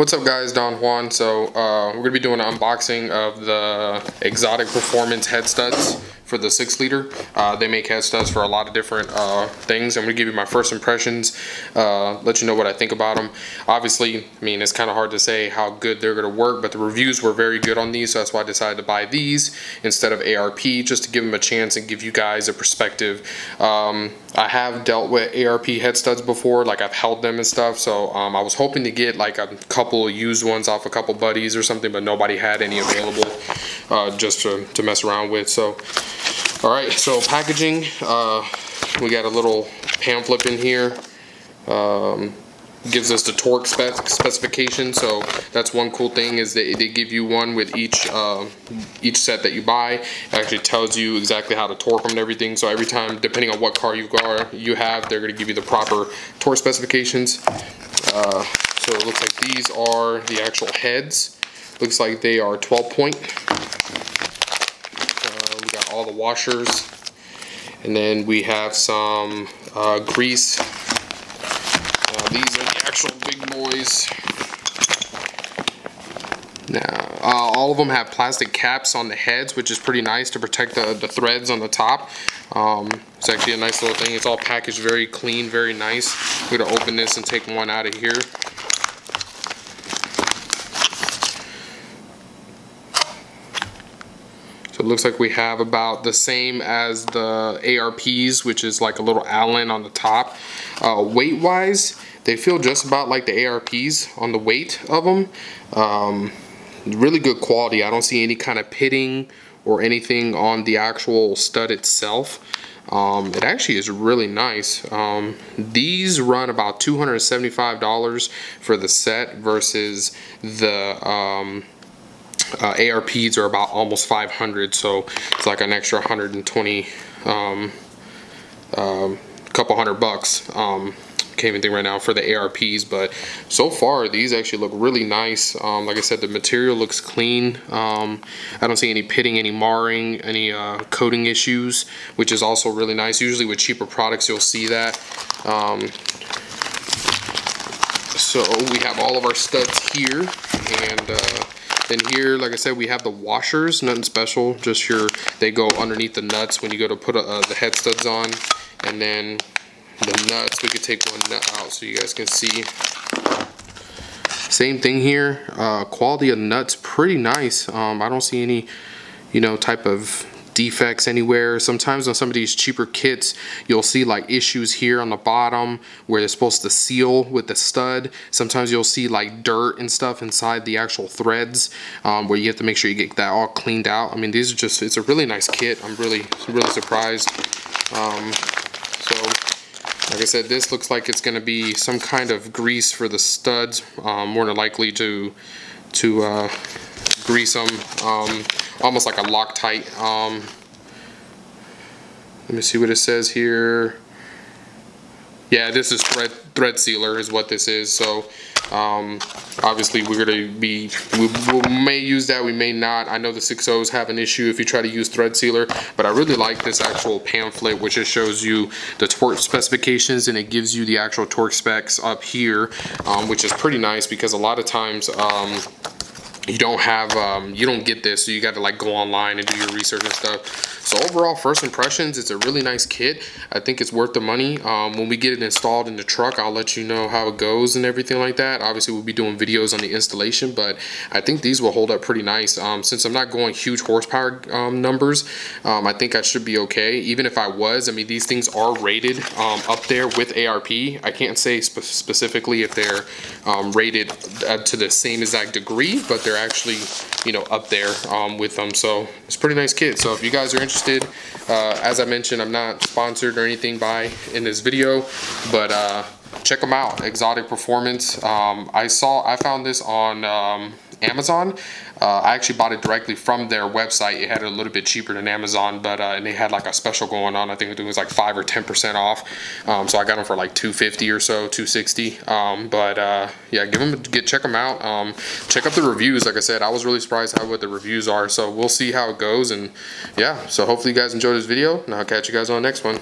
What's up guys, Don Juan. So we're going to be doing an unboxing of the Xotic Performance head studs for the 6-liter. They make head studs for a lot of different things. I'm going to give you my first impressions, let you know what I think about them. Obviously, I mean, it's kind of hard to say how good they're going to work, but the reviews were very good on these, so that's why I decided to buy these instead of ARP, just to give them a chance and give you guys a perspective. I have dealt with ARP head studs before, like I've held them and stuff, so I was hoping to get like a couple used ones off a couple buddies or something, but nobody had any available just to mess around with. So alright, so packaging, we got a little pamphlet in here, gives us the torque specification. So that's one cool thing, is that they give you one with each set that you buy. It actually tells you exactly how to torque them and everything, so every time, depending on what car you have, they're going to give you the proper torque specifications. So it looks like these are the actual heads. Looks like they are 12-point. We got all the washers, and then we have some grease. These are the actual big boys. Now, all of them have plastic caps on the heads, which is pretty nice to protect the threads on the top. It's actually a nice little thing. It's all packaged very clean, very nice. We're gonna open this and take one out of here. So it looks like we have about the same as the ARPs, which is like a little Allen on the top. Weight wise, they feel just about like the ARPs on the weight of them. Really good quality. I don't see any kind of pitting or anything on the actual stud itself. It actually is really nice. These run about $275 for the set versus the ARPs are about almost $500, so it's like an extra 120, couple $100. Can't even think right now for the ARPs, but so far these actually look really nice. Like I said, the material looks clean. I don't see any pitting, any marring, any coating issues, which is also really nice. Usually with cheaper products you'll see that. So we have all of our studs here, and then here, like I said, we have the washers. Nothing special, just they go underneath the nuts when you go to put the head studs on. And then the nuts, we could take one nut out so you guys can see. Same thing here. Quality of nuts pretty nice. I don't see any, type of defects anywhere. Sometimes on some of these cheaper kits you'll see like issues here on the bottom where they're supposed to seal with the stud. Sometimes you'll see like dirt and stuff inside the actual threads, where you have to make sure you get that all cleaned out. I mean, these are just, it's a really nice kit. I'm really surprised. So like I said, this looks like it's going to be some kind of grease for the studs, more than likely to grease them, almost like a Loctite. Let me see what it says here. Yeah, this is thread sealer is what this is. So obviously we're gonna be, we may use that, we may not. I know the 6.0s have an issue if you try to use thread sealer, but I really like this actual pamphlet, which just shows you the torque specifications, and it gives you the actual torque specs up here, which is pretty nice because a lot of times you don't have you don't get this, so you got to like go online and do your research and stuff. So overall, first impressions, it's a really nice kit. I think it's worth the money. When we get it installed in the truck, I'll let you know how it goes and everything like that. Obviously we'll be doing videos on the installation, but I think these will hold up pretty nice. Since I'm not going huge horsepower numbers, I think I should be okay. Even if I was, I mean, these things are rated up there with ARP. I can't say specifically if they're rated to the same exact degree, but they're actually, up there with them. So it's a pretty nice kit. So if you guys are interested, as I mentioned, I'm not sponsored or anything in this video, but check them out, Xotic Performance. I found this on Amazon. I actually bought it directly from their website. It had it a little bit cheaper than Amazon, but and they had like a special going on. I think it was like 5 or 10% off. So I got them for like $250 or so, $260. Yeah, check them out. Check out the reviews. Like I said, I was really surprised how what the reviews are. So we'll see how it goes, and yeah. So hopefully you guys enjoyed this video, and I'll catch you guys on the next one.